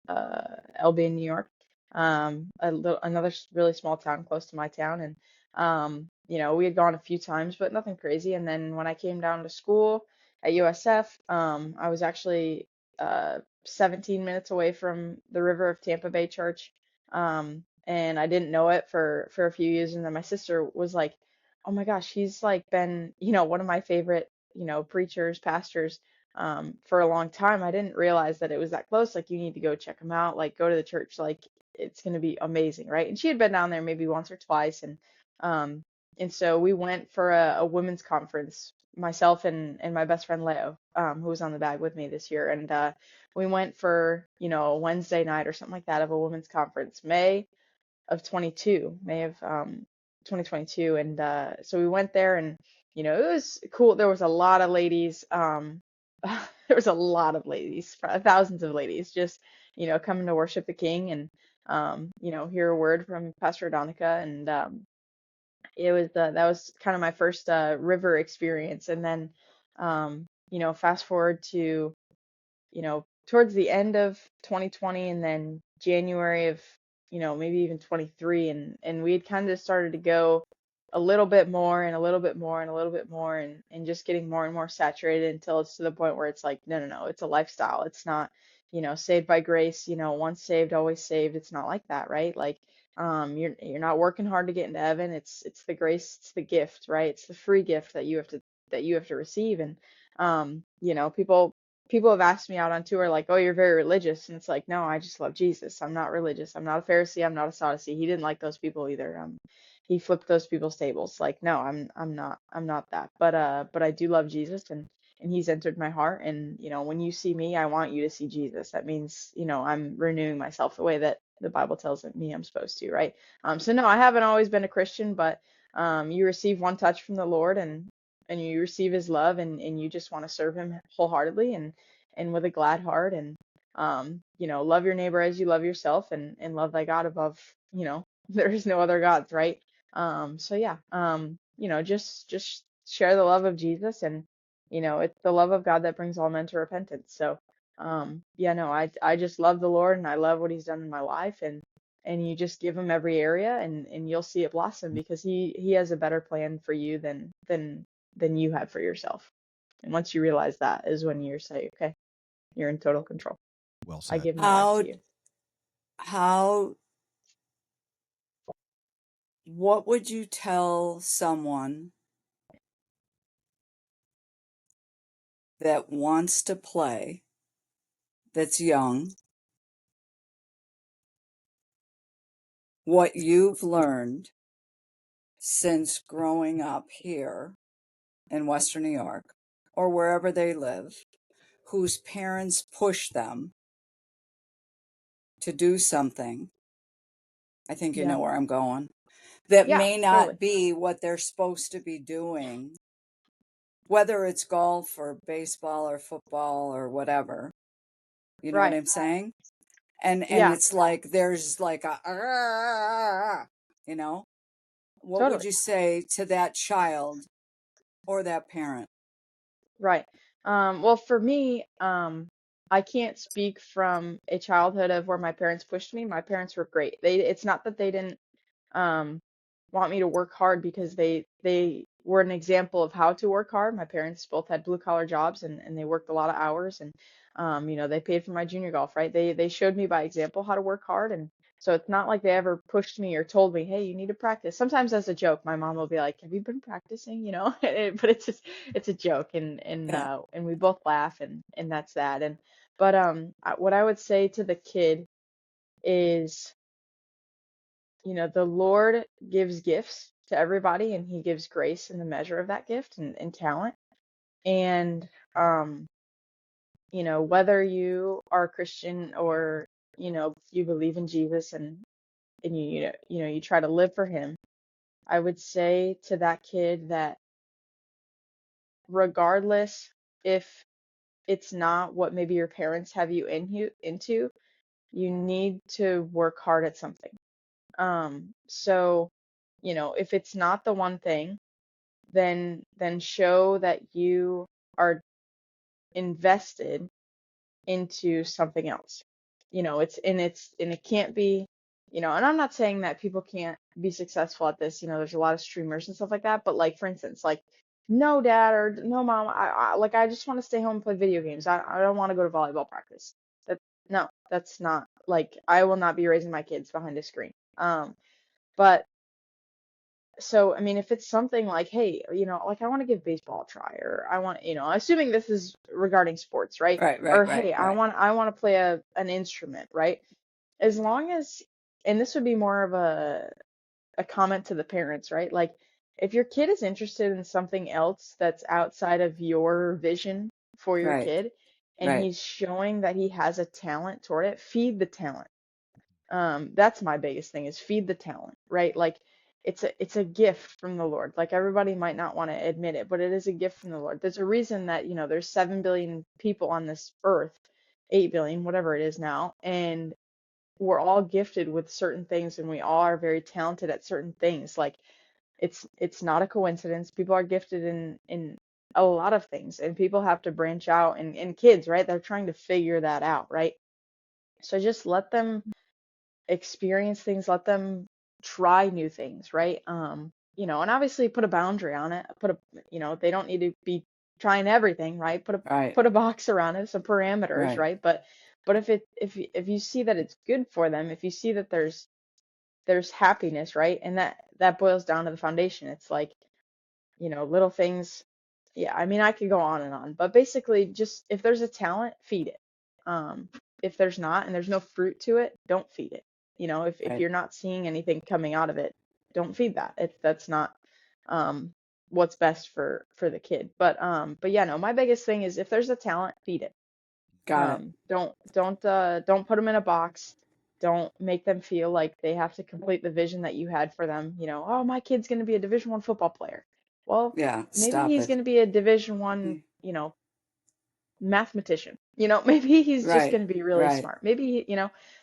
Albany, New York. Another really small town close to my town. And we had gone a few times, but nothing crazy. And then when I came down to school at USF, I was actually 17 minutes away from the River of Tampa Bay Church. and I didn't know it for a few years, and then my sister was like, "Oh my gosh, he's like been, one of my favorite, preachers, pastors for a long time. I didn't realize that it was that close. Like, you need to go check him out, like go to the church, like it's going to be amazing, right?" And she had been down there maybe once or twice, um and so we went for a women's conference, myself and my best friend Leo, who was on the bag with me this year, and we went for, a Wednesday night or something like that of a women's conference, May of 2022. And so we went there, and it was cool. There was a lot of ladies, there was a lot of ladies, thousands of ladies, just coming to worship the King, and hear a word from Pastor Donica. And it was that was kind of my first river experience. And then fast forward to towards the end of 2020, and then January of, maybe even 23, and we had kind of started to go a little bit more and a little bit more and a little bit more, and just getting more and more saturated until it's to the point where it's like, no, no, no, it's a lifestyle. It's not, saved by grace, once saved, always saved. It's not like that, right? Like, you're not working hard to get into heaven. It's the grace, it's the gift, right? It's the free gift that you have to receive. And people have asked me out on tour, like, "Oh, you're very religious," and it's like, no, I just love Jesus. I'm not religious. I'm not a Pharisee. I'm not a Sadducee. He didn't like those people either. He flipped those people's tables. Like, no, I'm not that. But I do love Jesus, and he's entered my heart. And when you see me, I want you to see Jesus. That means I'm renewing myself the way that the Bible tells me I'm supposed to, right? So no, I haven't always been a Christian, but you receive one touch from the Lord, and you receive his love, and you just want to serve him wholeheartedly, and with a glad heart, and love your neighbor as you love yourself, and love thy God above, there is no other gods, right? So yeah, just share the love of Jesus, and it's the love of God that brings all men to repentance. So yeah, no, I just love the Lord, and I love what he's done in my life, and you just give him every area, and you'll see it blossom, because he has a better plan for you than you have for yourself. And once you realize that is when you say, okay, you're in total control. Well I said. give my life to you. What would you tell someone that wants to play, that's young, what you've learned since growing up here in Western New York or wherever they live, whose parents push them to do something? I think you Yeah. know where I'm going. That Yeah, may totally. not be what they're supposed to be doing, whether it's golf or baseball or football or whatever. You know what Right. I'm saying? And Yeah, it's like there's like a "Ah," you know. What would totally. you say to that child or that parent? Right. Well, for me, I can't speak from a childhood of where my parents pushed me. My parents were great. It's not that they didn't um, want me to work hard, because they were an example of how to work hard. My parents both had blue collar jobs, and they worked a lot of hours, and they paid for my junior golf, right? They showed me by example how to work hard, and so it's not like they ever pushed me or told me, "Hey, you need to practice." Sometimes as a joke, my mom will be like, "Have you been practicing?" But it's a joke, Yeah. and we both laugh, and that's that. And but what I would say to the kid is, the Lord gives gifts to everybody, and he gives grace in the measure of that gift, and talent. And, um, whether you are a Christian, or, you believe in Jesus, and you try to live for him, I would say to that kid that regardless if it's not what maybe your parents have you into, you need to work hard at something. So, if it's not the one thing, then show that you are invested into something else. And it can't be, and I'm not saying that people can't be successful at this. There's a lot of streamers and stuff like that, but like, for instance, like, no dad or no mom, I just want to stay home and play video games. I don't want to go to volleyball practice. That No, that's not, like, I will not be raising my kids behind a screen. But so, I mean, if it's something like, hey, like I want to give baseball a try, or I want, assuming this is regarding sports, right? Right, right, Or right, hey, I right, want I want to play an instrument, right? As long as, and this would be more of a comment to the parents, right? Like if your kid is interested in something else that's outside of your vision for your right, kid, and right, he's showing that he has a talent toward it, feed the talent. That's my biggest thing, is feed the talent, right? Like it's a gift from the Lord. Like everybody might not want to admit it, but it is a gift from the Lord. There's a reason that, there's 7 billion people on this earth, 8 billion, whatever it is now, and we're all gifted with certain things, and we all are very talented at certain things. Like it's not a coincidence. People are gifted in a lot of things, and people have to branch out, and kids, right? They're trying to figure that out, right? So just let them experience things, let them try new things, right? And obviously put a boundary on it. They don't need to be trying everything, right? right, Put a box around it, some parameters, right. right? But if you see that it's good for them, if you see that there's happiness, right? And that boils down to the foundation. It's like, little things. Yeah, I mean, I could go on and on, but basically, just if there's a talent, feed it. Um, if there's not, and there's no fruit to it, don't feed it. If Right. you're not seeing anything coming out of it, don't feed that. If that's not um what's best for the kid. But yeah, no, my biggest thing is if there's a talent, feed it. Got it. Don't put them in a box. Don't make them feel like they have to complete the vision that you had for them. Oh, my kid's going to be a Division 1 football player. Well, Yeah, maybe stop he's it. going to be a Division 1, mathematician. Maybe he's just Right, going to be really right, smart. Maybe,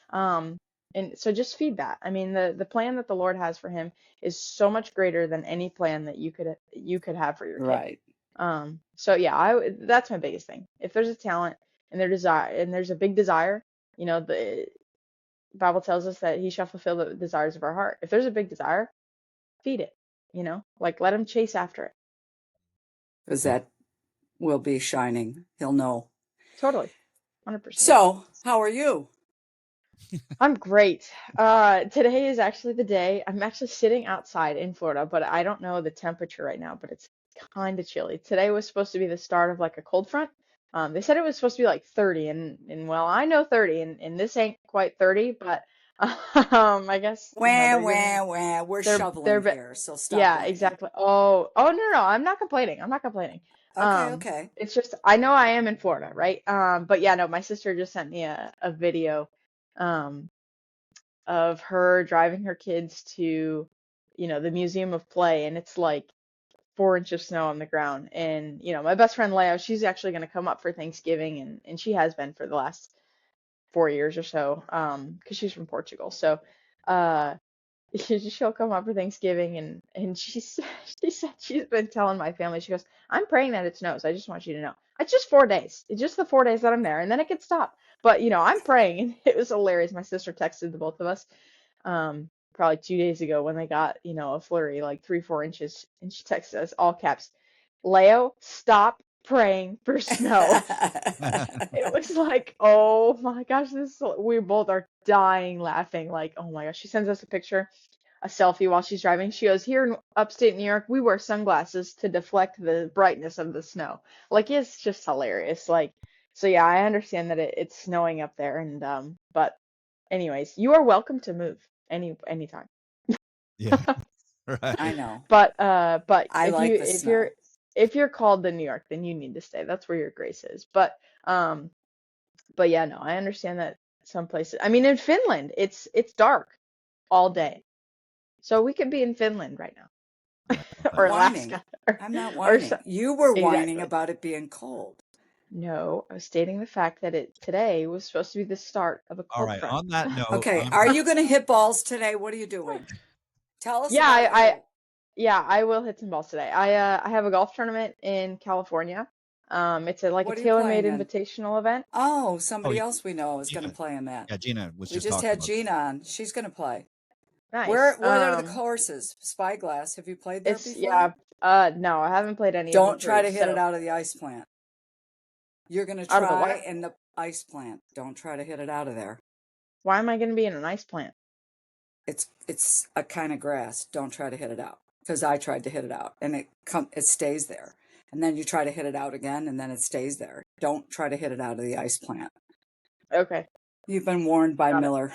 um, and so just feed that. I mean, the plan that the Lord has for him is so much greater than any plan that you could have for your kid. right. So yeah, that's my biggest thing. If there's a talent and there's a big desire, the Bible tells us that he shall fulfill the desires of our heart. If there's a big desire, feed it, like let him chase after it. Because Yeah. that will be shining. He'll know. Totally. 100%. So, how are you? I'm great. Today is actually the day. I'm actually sitting outside in Florida, but I don't know the temperature right now, but it's kind of chilly. Today was supposed to be the start of like a cold front. They said it was supposed to be like 30, and well, I know 30, and this ain't quite 30, but I guess Wah, they're giving wah, wah. We're they're shoveling here, so stop yeah, whining. exactly. Oh no, no, I'm not complaining. I'm not complaining. Okay, okay. It's just I know I am in Florida, right? But yeah, no, my sister just sent me a video. Um, of her driving her kids to, the Museum of Play, and it's like 4 inches of snow on the ground. And, my best friend Leo, she's actually going to come up for Thanksgiving, and she has been for the last 4 years or so, because she's from Portugal. So, uh, she'll come up for Thanksgiving, and she said she's been telling my family, she goes, I'm praying that it snows. I just want you to know. It's just 4 days. It's just the 4 days that I'm there, and then it could stop. But I'm praying, and it was hilarious. My sister texted the both of us, probably 2 days ago when they got, a flurry, like 3, 4 inches, and she texted us all caps, Leo, stop praying for snow. It was like, oh my gosh, we both are dying laughing. Like, oh my gosh. She sends us a selfie while she's driving. She goes, here in upstate New York, we wear sunglasses to deflect the brightness of the snow. Like, it's just hilarious. Like, so yeah, I understand that it's snowing up there, and but anyways, you are welcome to move anytime. Yeah. Right. I know. But I if like the snow. if you're called to New York, then you need to stay. That's where your grace is. Um but yeah, no, I understand that some places. I mean, in Finland, it's dark all day, so we could be in Finland right now, Yeah. I'm or whining. Alaska, or I'm not or so, whining. You were whining exactly. about it being cold. No, I was stating the fact that today was supposed to be the start of a All cold right. front. On that note, Okay, are you going to hit balls today? What are you doing? Tell us Yeah, about you. yeah, I will hit some balls today. I have a golf tournament in California. It's like a What are you tailor-made playing in? invitational event. Oh, oh, somebody else we know is going to Gina. play in that. Yeah, Gina was We just just talking had about. Gina on. She's going to play. Nice. What are the courses? Spyglass. Have you played there It's before? yeah. No, I haven't played any of the Don't try three. to hit it So out of the ice plant. You're going to out of the try what? in the ice plant. Don't try to hit it out of there. Why am I going to be in an ice plant? it's a kind of grass. Don't try to hit it out, because I tried to hit it out and it stays there. And then you try to hit it out again and then it stays there. Don't try to hit it out of the ice plant. Okay. You've been warned by Got it. Miller.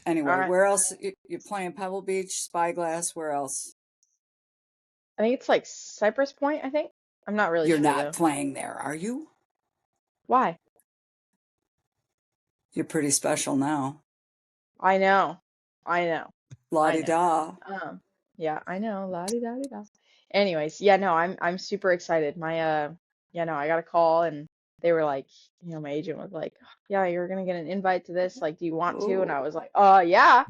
Anyway, All right. where else? You're playing Pebble Beach, Spyglass. Where else? I think it's like Cypress Point, I think. I'm not really You're sure not though. playing there, are you? Why? You're pretty special now. I know. I know. La-di-da. Yeah, I know. La-di-da-di-da. Anyways, yeah, no, I'm super excited. Yeah, no, I got a call and they were like, my agent was like, yeah, you're gonna get an invite to this. Like, do you want to? And I was like, yeah.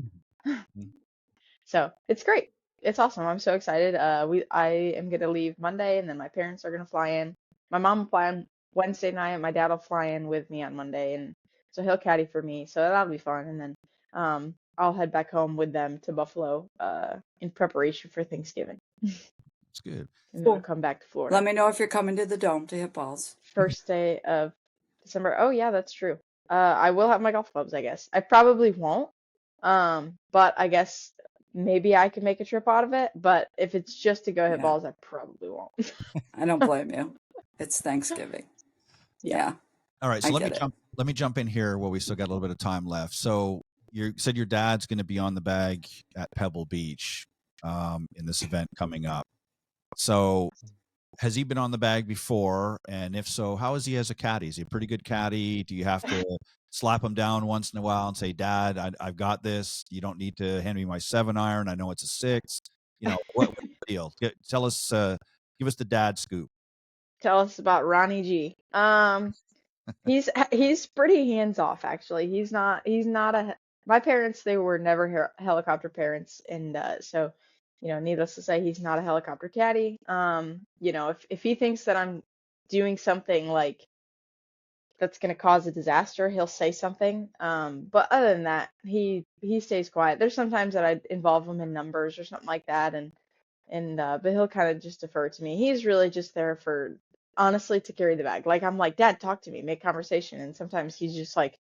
So it's great. It's awesome. I'm so excited. I am gonna leave Monday and then my parents are gonna fly in. My mom will fly on Wednesday night, my dad will fly in with me on Monday, and so he'll caddy for me. So that'll be fun. And then I'll head back home with them to Buffalo in preparation for Thanksgiving. It's good. And then I'll come back to Florida. Let me know if you're coming to the Dome to hit balls. First day of December. Oh yeah, that's true. I will have my golf clubs, I guess. I probably won't. But I guess maybe I could make a trip out of it. But if it's just to go hit Yeah. balls, I probably won't. I don't blame you. It's Thanksgiving. Yeah. All right, so I let get it. me jump in here while we still got a little bit of time left. So you said your dad's going to be on the bag at Pebble Beach in this event coming up. So has he been on the bag before? And if so, how is he as a caddy? Is he a pretty good caddy? Do you have to slap him down once in a while and say, Dad, I've got this. You don't need to hand me my 7-iron. I know it's a 6. What's the deal? Tell us, give us the dad scoop. Tell us about Ronnie G. He's pretty hands off actually. He's not my parents, they were never helicopter parents, and so needless to say, he's not a helicopter caddy. If he thinks that I'm doing something like that's going to cause a disaster, he'll say something. But other than that, he stays quiet. There's sometimes that I involve him in numbers or something like that, but he'll kind of just defer to me. He's really just there for, honestly, to carry the bag. Like, I'm like, Dad, talk to me, make conversation. And sometimes he's just like,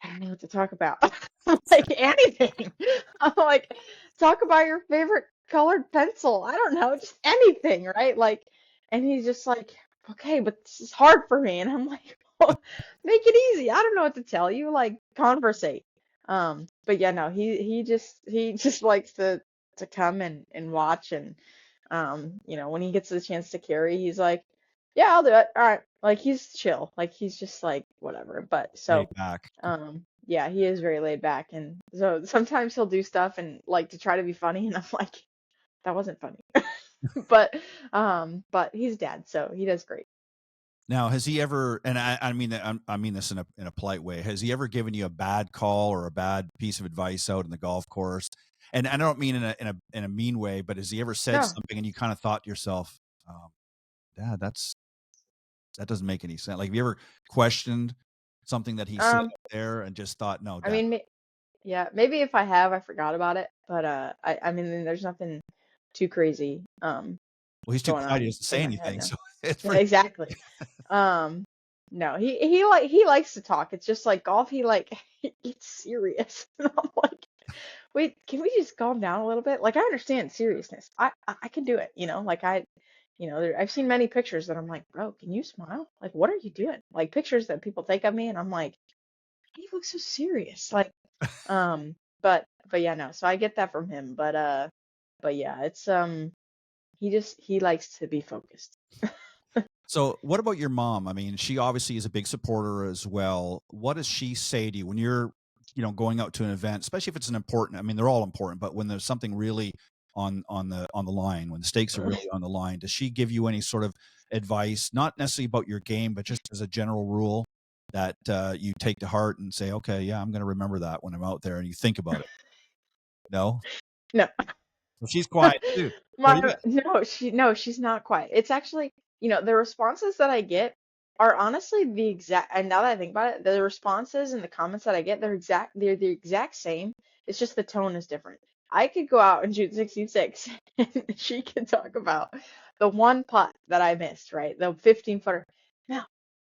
I don't know what to talk about. I'm like, anything. I'm like, talk about your favorite colored pencil. I don't know, just anything, right? Like, and he's just like, okay, but this is hard for me. And I'm like, well, make it easy. I don't know what to tell you. Like, conversate. But yeah, no, he just likes to come and watch, and when he gets the chance to carry, he's like, yeah, I'll do it. All right. Like, he's chill. Like, he's just like whatever. But so Laid back. yeah, he is very laid back, and so sometimes he'll do stuff and like to try to be funny, and I'm like, that wasn't funny. But he's dad, so he does great. Now, has he ever? And I mean this in a polite way. Has he ever given you a bad call or a bad piece of advice out in the golf course? And I don't mean in a mean way, but has he ever said No. something and you kind of thought to yourself, Dad, that doesn't make any sense? Like, have you ever questioned something that he said there and just thought, no, Dad? I mean, yeah, maybe if I have, I forgot about it, but I mean, there's nothing too crazy. Well, he's too going quiet. He on doesn't say in my head anything, now. so it's Yeah, pretty. exactly. No, he likes to talk. It's just like golf. It's serious. And I'm like, wait, can we just calm down a little bit? Like, I understand seriousness. I can do it. Like I've seen many pictures that I'm like, bro, can you smile? Like, what are you doing? Like, pictures that people take of me, and I'm like, you look so serious. Like, but yeah, no. So I get that from him. But yeah, it's he likes to be focused. So what about your mom? I mean, she obviously is a big supporter as well. What does she say to you when you're, going out to an event, especially if it's an important, I mean, they're all important, but when there's something really on the line, when the stakes are really on the line, does she give you any sort of advice, not necessarily about your game, but just as a general rule that you take to heart and say, okay, yeah, I'm going to remember that when I'm out there, and you think about it? No? No. Well, she's quiet too. What do you mean? No, she's not quiet. It's actually, the responses that I get are honestly the exact, and now that I think about it, the responses and the comments that I get, they're the exact same. It's just the tone is different. I could go out and shoot 66 and she could talk about the one putt that I missed, right? The 15-footer. Now,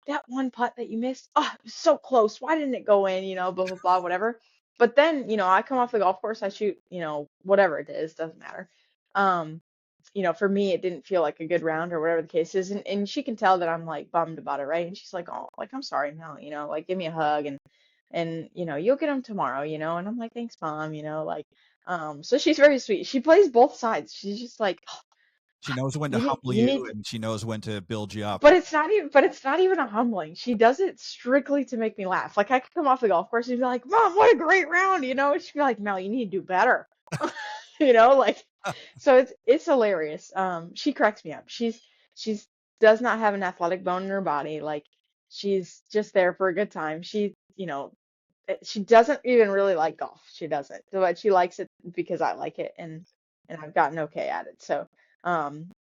that one putt that you missed, oh, it was so close. Why didn't it go in? Blah, blah, blah, whatever. But then, I come off the golf course, I shoot, whatever it is, doesn't matter. Um, for me, it didn't feel like a good round or whatever the case is. And she can tell that I'm like bummed about it, right? And she's like, oh, like, I'm sorry, Mel, like, give me a hug and, you'll get them tomorrow, and I'm like, thanks, Mom, so she's very sweet. She plays both sides. She's just like, oh, She knows when to you need, humble you need, you, and she knows when to build you up. but it's not even a humbling. She does it strictly to make me laugh. Like I could come off the golf course and be like, Mom, what a great round, and she'd be like, Mel, you need to do better. Like so it's hilarious. She cracks me up. She's does not have an athletic bone in her body. Like she's just there for a good time. She doesn't even really like golf. She doesn't. But she likes it because I like it and I've gotten okay at it. So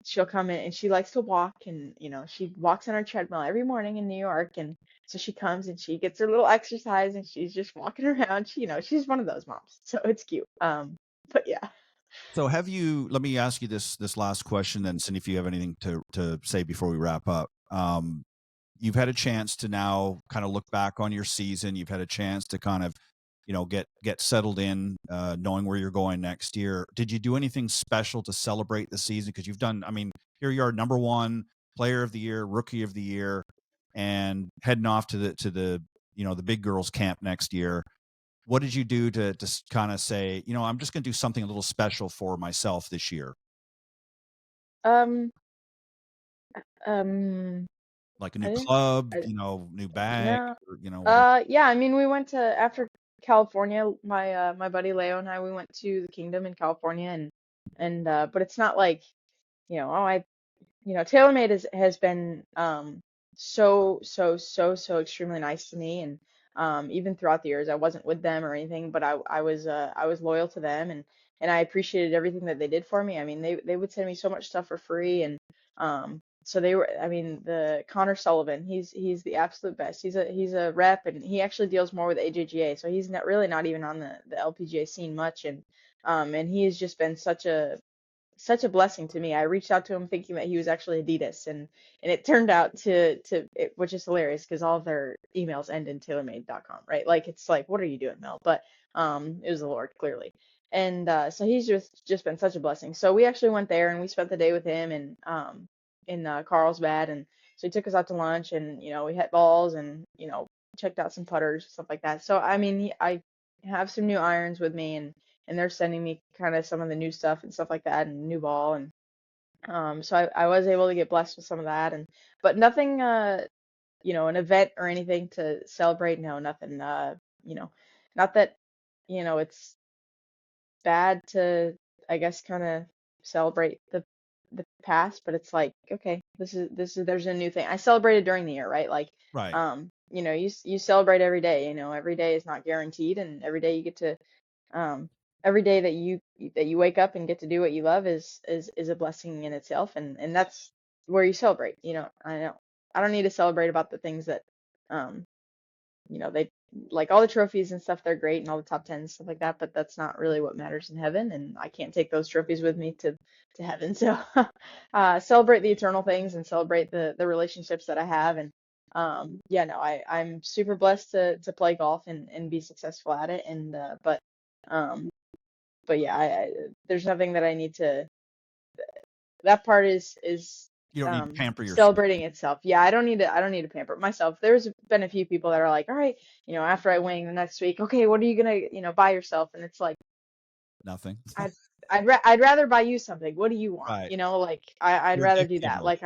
she'll come in and she likes to walk and she walks on her treadmill every morning in New York and so she comes and she gets her little exercise and she's just walking around. She's one of those moms. So it's cute. But yeah. So let me ask you this last question, and Cindy, if you have anything to say before we wrap up. You've had a chance to now kind of look back on your season. You've had a chance to kind of, get settled in, knowing where you're going next year. Did you do anything special to celebrate the season? Because you've done, here you are, number one player of the year, rookie of the year, and heading off to the big girls camp next year. What did you do to kind of say, I'm just going to do something a little special for myself this year? Um, um, Like a I new didn't, club, I, new bag, no. or, whatever. Yeah, I mean, we went to after California, my buddy Leo and I, we went to the Kingdom in California and but it's not like, oh, TaylorMade has been so extremely nice to me and even throughout the years I wasn't with them or anything, but I was loyal to them and I appreciated everything that they did for me. I mean, they would send me so much stuff for free and so they were, I mean, the Connor Sullivan, he's the absolute best. He's a rep and he actually deals more with AJGA, so he's not even on the LPGA scene much and he has just been such a blessing to me. I reached out to him thinking that he was actually Adidas, and it turned out which is hilarious because all of their emails end in tailormade.com, right? Like it's like, what are you doing, Mel? But it was the Lord clearly, and so he's just been such a blessing. So we actually went there and we spent the day with him and in Carlsbad, and so he took us out to lunch and we hit balls and checked out some putters stuff like that. So I mean, I have some new irons with me and they're sending me kind of some of the new stuff and stuff like that and new ball and so I was able to get blessed with some of that and but nothing an event or anything to celebrate, no, nothing not that it's bad to I guess kind of celebrate the past, but it's like, okay, this is there's a new thing. I celebrated during the year, right? Like Right. you celebrate every day, every day is not guaranteed and every day you get to every day that you wake up and get to do what you love is a blessing in itself, and that's where you celebrate. I don't need to celebrate about the things that um they like all the trophies and stuff. They're great and all the top 10 and stuff like that, but that's not really what matters in heaven, and I can't take those trophies with me to heaven. So celebrate the eternal things and celebrate the relationships that I have and yeah, no, I'm super blessed to play golf and be successful at it and um but yeah, there's nothing that I need to. That part is You don't need to pamper yourself. celebrating itself. Yeah, I don't need to pamper myself. There's been a few people that are like, all right, after I win the next week, okay, what are you gonna buy yourself? And it's like Nothing. I'd rather buy you something. What do you want? Right. Like I'd You're a rather gift do that. giver. Like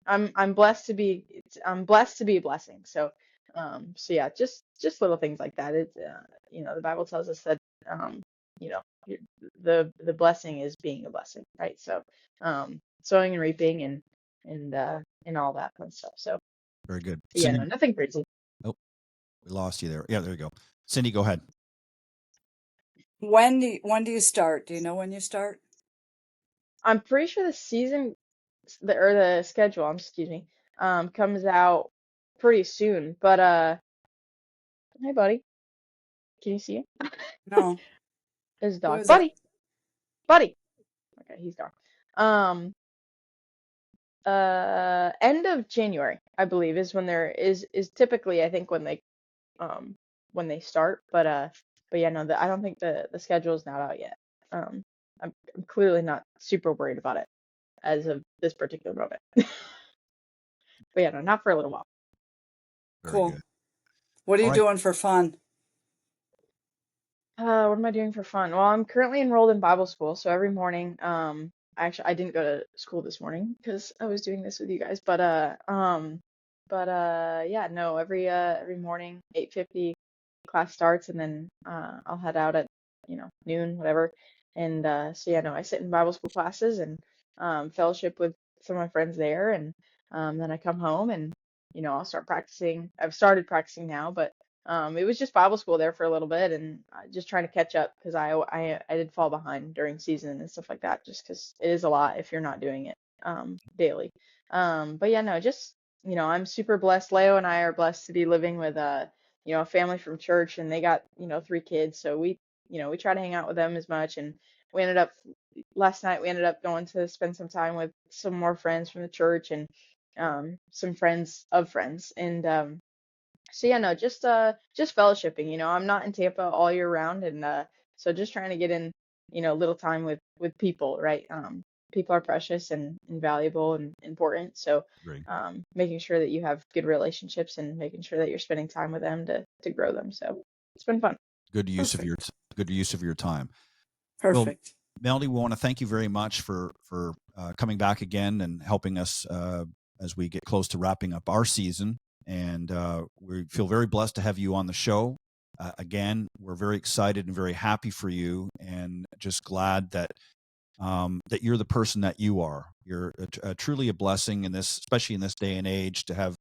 I'm blessed to be I'm blessed to be a blessing. So yeah, just little things like that. It's the Bible tells us that you know the blessing is being a blessing, right? So sowing and reaping and all that fun stuff. So Very good. yeah, Cindy, no, nothing crazy. oh, we lost you there. Yeah, there you go. Cindy, go ahead. When do you start? Do you know when you start? I'm pretty sure the season or the schedule, excuse me, comes out pretty soon. But hey buddy, can you see him? No. There's a Who dog. is it? Buddy. Okay, he's gone. End of January, I believe, is when there is typically I think when they start. But but yeah, no, I don't think the schedule is not out yet. I'm clearly not super worried about it as of this particular moment. But yeah, no, not for a little while. Very Cool. good. What are All you right. doing for fun? What am I doing for fun? Well, I'm currently enrolled in Bible school, so every morning, I didn't go to school this morning because I was doing this with you guys, yeah, no, every morning, 8:50 class starts, and then I'll head out at, noon, whatever. And so yeah, no, I sit in Bible school classes and fellowship with some of my friends there, and then I come home and I'll start practicing. I've started practicing now, but it was just Bible school there for a little bit, and just trying to catch up because I did fall behind during season and stuff like that, just because it is a lot if you're not doing it daily. But yeah, no, just I'm super blessed. Leo and I are blessed to be living with a family from church, and they got 3 kids, so we try to hang out with them as much. And we ended up last night we ended up going to spend some time with some more friends from the church, and some friends of friends, and so yeah, no, just fellowshipping. I'm not in Tampa all year round, and so just trying to get in, little time with people, right? People are precious and valuable and important. So Great. making sure that you have good relationships and making sure that you're spending time with them to grow them. So it's been fun. Good use of Perfect. good use of your time. Perfect. Well, Melanie, we want to thank you very much for coming back again and helping us as we get close to wrapping up our season. And we feel very blessed to have you on the show. Again, we're very excited and very happy for you, and just glad that that you're the person that you are. You're truly a blessing in this, especially in this day and age, to have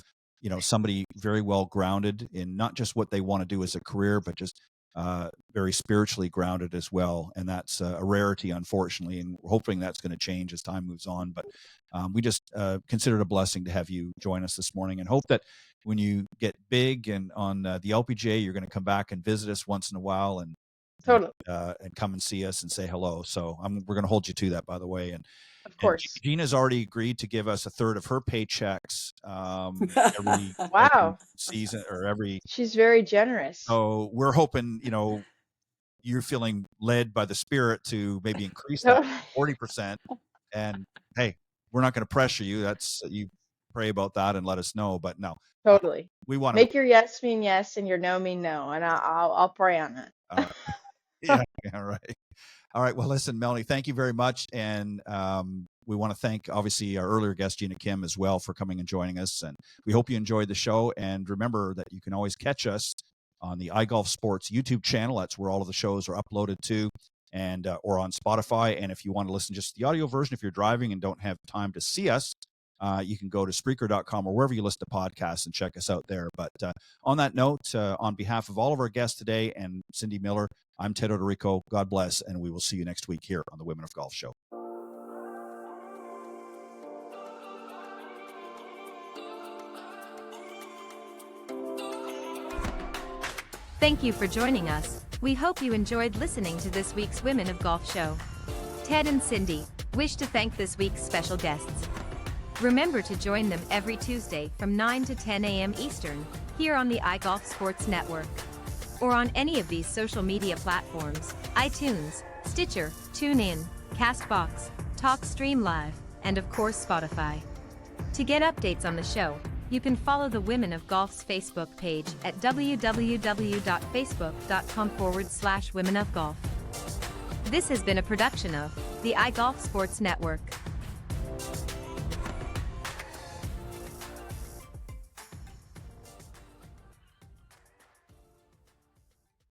somebody very well grounded in not just what they want to do as a career, but just very spiritually grounded as well. And that's a rarity, unfortunately, and we're hoping that's going to change as time moves on. But we just consider it a blessing to have you join us this morning, and hope that when you get big and on the LPGA, you're going to come back and visit us once in a while, and Totally. and come and see us and say hello. So we're going to hold you to that, by the way. And Of course. Gina's already agreed to give us a third of her paychecks every Wow. season or every. She's very generous. So we're hoping, you're feeling led by the Spirit to maybe increase that Totally. 40%. And hey, we're not going to pressure you. That's you pray about that and let us know. But no, Totally. we want to Make your yes mean yes and your no mean no, and I'll pray on that. yeah, right. All right. Well, listen, Melanie, thank you very much. And we want to thank, obviously, our earlier guest, Gina Kim, as well, for coming and joining us. And we hope you enjoyed the show. And remember that you can always catch us on the iGolf Sports YouTube channel. That's where all of the shows are uploaded to, and or on Spotify. And if you want to listen just to the audio version, if you're driving and don't have time to see us, you can go to Spreaker.com or wherever you listen to podcasts and check us out there. But on that note, on behalf of all of our guests today and Cindy Miller, I'm Ted Odorico. God bless, and we will see you next week here on the Women of Golf Show. Thank you for joining us. We hope you enjoyed listening to this week's Women of Golf Show. Ted and Cindy wish to thank this week's special guests. Remember to join them every Tuesday from 9 to 10 a.m. Eastern, here on the iGolf Sports Network, or on any of these social media platforms: iTunes, Stitcher, TuneIn, CastBox, TalkStream Live, and of course Spotify. To get updates on the show, you can follow the Women of Golf's Facebook page at www.facebook.com/womenofgolf. This has been a production of the iGolf Sports Network.